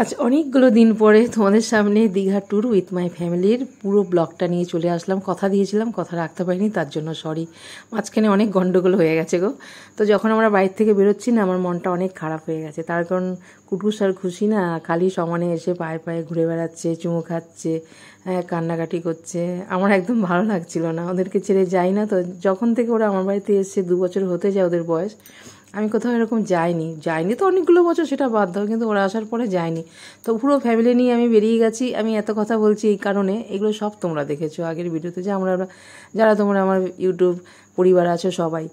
আজ অনেকগুলো দিন পরে তোমাদের সামনে দীঘা ট্যুর উইথ মাই ফ্যামিলির পুরো ব্লগটা নিয়ে চলে আসলাম। কথা দিয়েছিলাম, কথা রাখতে পারিনি, তার জন্য সরি। মাঝখানে অনেক গন্ডগোল হয়ে গেছে গো। তো যখন আমরা বাইরে থেকে বেরোচ্ছি না, আমার মনটা অনেক খারাপ হয়ে গেছে। তার কারণ কুটুস আর খুশি না খালি সমানে এসে পায়ে পায়ে ঘুরে বেড়াচ্ছে, চুমু খাচ্ছে, কান্নাকাটি করছে। আমার একদম ভালো লাগছিল না, ওদেরকে ছেড়ে যাই না। তো যখন থেকে ওরা আমার বাড়িতে এসছে, 2 বছর হতে যায় ওদের বয়স, আমি কোথাও এরকম যাইনি তো অনেকগুলো বছর, সেটা বাদ দাও, কিন্তু ওরা আসার পরে যাইনি। তো পুরো ফ্যামিলি নিয়ে আমি বেরিয়ে গেছি। আমি এত কথা বলছি এই কারণে, এগুলো সব তোমরা দেখেছো আগের ভিডিওতে, যে আমরা যারা তোমরা আমার ইউটিউব পরিবার আছো সবাই।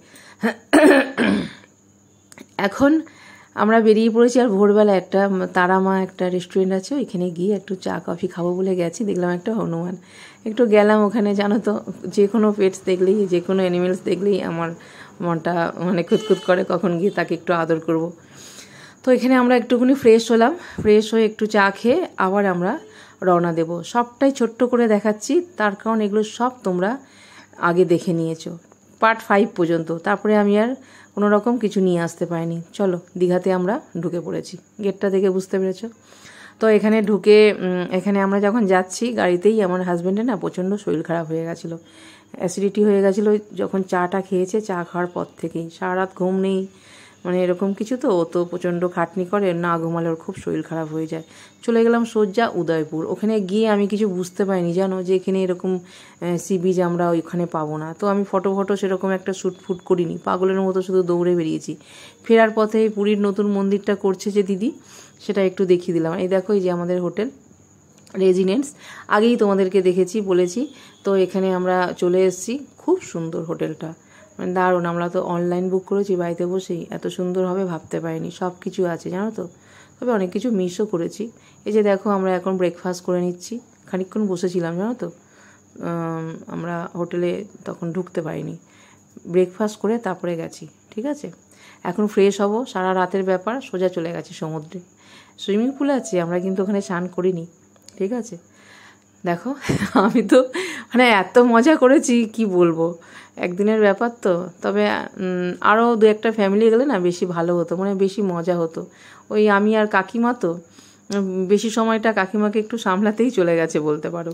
এখন আমরা বেরিয়ে পড়েছি। আর ভোরবেলা একটা তারামা একটা রেস্টুরেন্ট আছে, ওইখানে গিয়ে একটু চা কফি খাবো বলে গেছি। দেখলাম একটা হনুমান, একটু গেলাম ওখানে। জানো তো, যে কোনো পেটস দেখলেই, যে কোনো অ্যানিমেলস দেখলেই আমার মনটা মানে খুঁতখুত করে, কখন গিয়ে তাকে একটু আদর করব। তো এখানে আমরা একটুখানি ফ্রেশ হলাম, ফ্রেশ হয়ে একটু চা খেয়ে আবার আমরা রওনা দেব। সবটাই ছোট্ট করে দেখাচ্ছি, তার কারণ এগুলো সব তোমরা আগে দেখে নিয়েছো পার্ট 5 পর্যন্ত। তারপরে আমি আর কোনো রকম কিছু নিয়ে আসতে পারিনি। চলো, দীঘাতে আমরা ঢুকে পড়েছি, গেটটা দেখে বুঝতে পেরেছো। তো এখানে ঢুকে এখানে আমরা যখন যাচ্ছি গাড়িতেই আমার হাজব্যান্ডের না প্রচণ্ড শরীর খারাপ হয়ে গেছিলো, অ্যাসিডিটি হয়ে গেছিলো যখন চাটা খেয়েছে। চা খাওয়ার পর থেকেই সারা রাত ঘুম নেই, মানে এরকম কিছু। তো ও তো প্রচণ্ড খাটনি করে, না ঘুমালে ওর খুব শরীর খারাপ হয়ে যায়। চলে গেলাম সোজা উদয়পুর। ওখানে গিয়ে আমি কিছু বুঝতে পারিনি, জানো, যে এখানে এরকম সি বিচ আমরা ওইখানে পাবো না। তো আমি ফটো সেরকম একটা শ্যুট করিনি, পাগলের মতো শুধু দৌড়ে বেরিয়েছি। ফেরার পথে পুরীর নতুন মন্দিরটা করছে যে দিদি, সেটা একটু দেখিয়ে দিলাম। এই দেখো, এই যে আমাদের হোটেল রেজিডেন্স, আগেই তোমাদেরকে দেখেছি, বলেছি। তো এখানে আমরা চলে এসেছি। খুব সুন্দর হোটেলটা, মানে দারুণ। আমরা তো অনলাইন বুক করেছি, বাড়িতে বসেই এত সুন্দর হবে ভাবতে পারিনি। সব কিছু আছে জানো তো, তবে অনেক কিছু মিসও করেছি। এই যে দেখো, আমরা এখন ব্রেকফাস্ট করে নিচ্ছি। খানিকক্ষণ বসেছিলাম জানো তো, আমরা হোটেলে তখন ঢুকতে পারিনি, ব্রেকফাস্ট করে তারপরে গেছি। ঠিক আছে, এখন ফ্রেশ হব। সারা রাতের ব্যাপার, সোজা চলে গেছি সমুদ্রে। সুইমিং পুল আছে, আমরা কিন্তু ওখানে স্নান করিনি। ঠিক আছে, দেখো আমি তো মানে এত মজা করেছি কি বলবো, একদিনের ব্যাপার তো। তবে আরও 2-1টা ফ্যামিলি গেলে না বেশি ভালো হতো, মানে বেশি মজা হতো। ওই আমি আর কাকিমা তো বেশি সময়টা কাকিমাকে একটু সামলাতেই চলে গেছে বলতে পারো।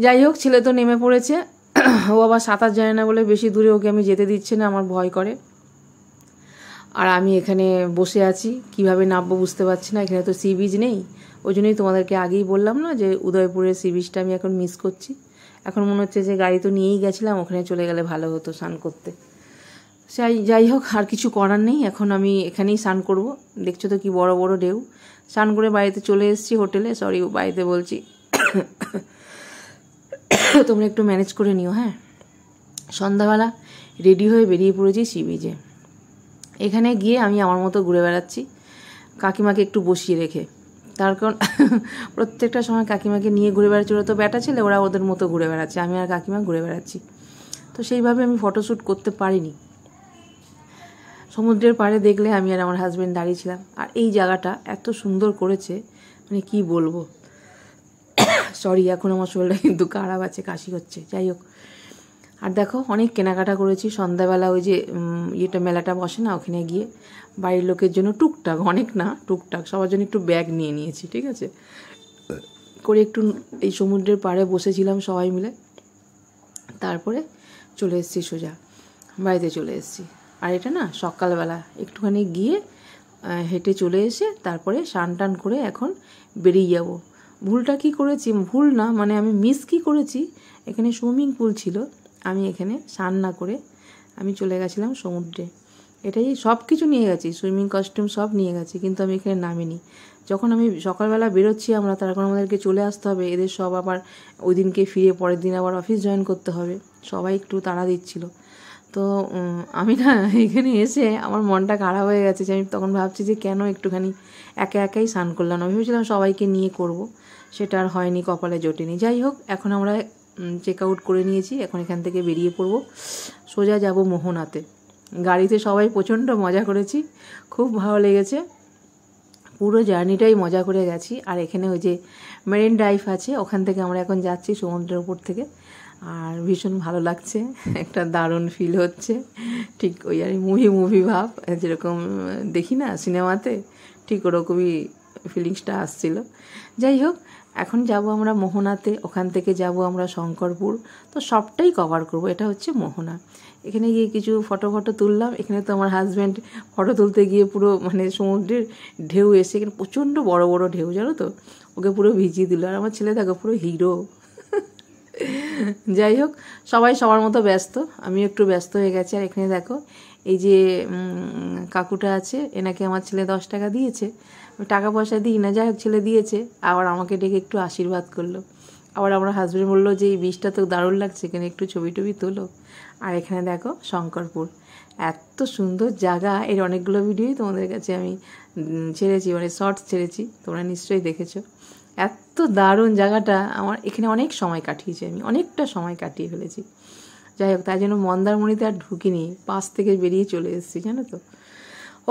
যাই হোক, ছেলে তো নেমে পড়েছে। ও আবার সাঁতার জানে না বলে বেশি দূরে ওকে আমি যেতে দিচ্ছি না, আমার ভয় করে। আর আমি এখানে বসে আছি, কিভাবে নামবো বুঝতে পারছি না। এখানে তো সি বিচ নেই, ওই জন্যই তোমাদেরকে আগেই বললাম না যে উদয়পুরের সি বিচটা আমি এখন মিস করছি। এখন মনে হচ্ছে যে গাড়ি তো নিয়েই গেছিলাম, ওখানে চলে গেলে ভালো হতো স্নান করতে। যাই হোক, আর কিছু করার নেই। এখন আমি এখানেই স্নান করব। দেখছো তো কি বড় বড় ঢেউ। স্নান করে বাড়িতে চলে এসেছি, হোটেলে, সরি বাড়িতে বলছি। তোমরা একটু ম্যানেজ করে নিও, হ্যাঁ। সন্ধ্যাবেলা রেডি হয়ে বেরিয়ে পড়েছি সি বিচে। এখানে গিয়ে আমি আমার মতো ঘুরে বেড়াচ্ছি, কাকিমাকে একটু বসিয়ে রেখে। তার কারণ প্রত্যেকটা সময় কাকিমাকে নিয়ে ঘুরে বেড়াচ্ছি। ওরা তো ব্যাটা ছেলে, ওরা ওদের মতো ঘুরে বেড়াচ্ছে, আমি আর কাকিমা ঘুরে বেড়াচ্ছি। তো সেইভাবে আমি ফটোশ্যুট করতে পারিনি। সমুদ্রের পাড়ে দেখলে আমি আর আমার হাজব্যান্ড দাঁড়িয়েছিলাম। আর এই জায়গাটা এত সুন্দর করেছে, মানে কি বলবো। সরি, এখন আমার শরীরটা কিন্তু খারাপ আছে, কাশি হচ্ছে। যাই হোক, আর দেখো অনেক কেনাকাটা করেছি সন্ধ্যাবেলা। ওই যে মেলাটা বসে না, ওখানে গিয়ে বাড়ির লোকের জন্য টুকটাক, অনেক না টুকটাক, সবার জন্য একটু ব্যাগ নিয়ে নিয়েছি। ঠিক আছে, করে একটু এই সমুদ্রের পাড়ে বসেছিলাম সবাই মিলে। তারপরে চলে এসেছি, সোজা বাড়িতে চলে এসেছি। আর এটা না সকালবেলা একটুখানি গিয়ে হেঁটে চলে এসে তারপরে স্নান টান করে এখন বেরিয়ে যাব। ভুলটা কি করেছি, ভুল না মানে আমি মিস কি করেছি, এখানে সুইমিং পুল ছিল, আমি এখানে স্নান না করে আমি চলে গেছিলাম সমুদ্রে। এটাই, সব কিছু নিয়ে গেছি, সুইমিং কস্টিউম সব নিয়ে গেছি, কিন্তু আমি এখানে নামিনি। যখন আমি সকালবেলা বেরোচ্ছি আমরা, তার কারণ আমাদেরকে চলে আসতে হবে। এদের সব আবার ওই দিনকে ফিরে পরের দিন আবার অফিস জয়েন করতে হবে, সবাই একটু তাড়া দিচ্ছিল। তো আমি না এখানে এসে আমার মনটা খারাপ হয়ে গেছে, যে আমি তখন ভাবছি যে কেন একটুখানি একাই স্নান করলাম না। ভেবেছিলাম সবাইকে নিয়ে করব, সেটা আর হয়নি, কপালে জোটেনি। যাই হোক, এখন আমরা চেক আউট করে নিয়েছি, এখন এখান থেকে বেরিয়ে পড়ব, সোজা যাব মোহনাতে। গাড়িতে সবাই প্রচণ্ড মজা করেছি, খুব ভালো লেগেছে, পুরো জার্নিটাই মজা করে গেছি। আর এখানে ওই যে মেরিন ড্রাইভ আছে, ওখান থেকে আমরা এখন যাচ্ছি সমুদ্রের উপর থেকে। আর ভীষণ ভালো লাগছে, একটা দারুণ ফিল হচ্ছে, ঠিক ওই আর মুভি ভাব, যেরকম দেখি না সিনেমাতে, ঠিক ওরকমই ফিলিংসটা আসছিল। যাই হোক, এখন যাব আমরা মোহনাতে, ওখান থেকে যাব আমরা শঙ্করপুর, তো সবটাই কভার করব। এটা হচ্ছে মোহনা। এখানে গিয়ে কিছু ফটো তুললাম। এখানে তো আমার হাজব্যান্ড ফটো তুলতে গিয়ে পুরো মানে সমুদ্রের ঢেউ এসে, এখানে প্রচণ্ড বড় বড় ঢেউ, জানো তো, ওকে পুরো ভিজিয়ে দিল। আর আমার ছেলে দেখো পুরো হিরো। যাই হোক, সবাই সবার মতো ব্যস্ত, আমিও একটু ব্যস্ত হয়ে গেছি। আর এখানে দেখো এই যে কাকুটা আছে, এনাকে আমার ছেলে 10 টাকা দিয়েছে। টাকা পয়সা দিই না, যাই হোক ছেলে দিয়েছে। আবার আমাকে ডেকে একটু আশীর্বাদ করলো। আবার আমার হাজব্যান্ড বললো যে এই বীজটা তো দারুণ লাগছে, এখানে একটু ছবি টবি তোলো। আর এখানে দেখো শঙ্করপুর, এত সুন্দর জায়গা। এর অনেকগুলো ভিডিওই তোমাদের কাছে আমি ছেড়েছি, মানে শর্টস ছেড়েছি, তোমরা নিশ্চয়ই দেখেছো। এত দারুণ জায়গাটা, আমার এখানে অনেক সময় কাটিয়েছি, আমি অনেকটা সময় কাটিয়ে ফেলেছি। যাই হোক, তাই জন্য মন্দারমণিতে আর ঢুকিনি, পাশ থেকে বেরিয়ে চলে এসেছি, জানো তো।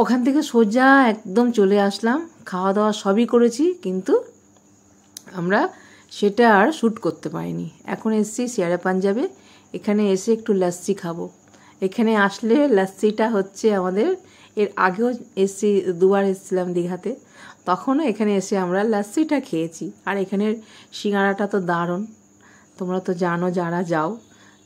ওখান থেকে সোজা একদম চলে আসলাম, খাওয়া দাওয়া সবই করেছি, কিন্তু আমরা সেটা আর শ্যুট করতে পারিনি। এখন এসেছি শেয়ারে পাঞ্জাবে, এখানে এসে একটু লাস্সি খাবো। এখানে আসলে লাস্সিটা হচ্ছে আমাদের, এর আগেও এসেছি, 2বার এসেছিলাম দীঘাতে, তখনও এখানে এসে আমরা লাস্সিটা খেয়েছি। আর এখানের সিঙ্গারাটা তো দারুণ, তোমরা তো জানো যারা যাও।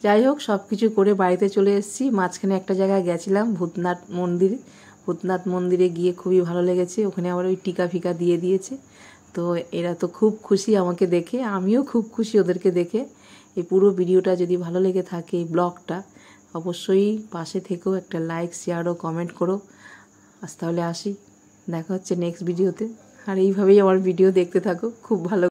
যাই হোক, সব কিছু করে বাড়িতে চলে এসেছি। মাঝখানে একটা জায়গায় গেছিলাম, ভূতনাথ মন্দিরে গিয়ে খুবই ভালো লেগেছে। ওখানে আবার ওই টিকা ফিকা দিয়ে দিয়েছে, তো এরা তো খুব খুশি আমাকে দেখে, আমিও খুব খুশি ওদেরকে দেখে। এই পুরো ভিডিওটা যদি ভালো লেগে থাকে, এই ব্লগটা, অবশ্যই পাশে থেকেও একটা লাইক, শেয়ার ও কমেন্ট করো। আজ তাহলে আসি, দেখা হচ্ছে নেক্সট ভিডিওতে। আর এইভাবেই আমার ভিডিও দেখতে থাকো, খুব ভালো।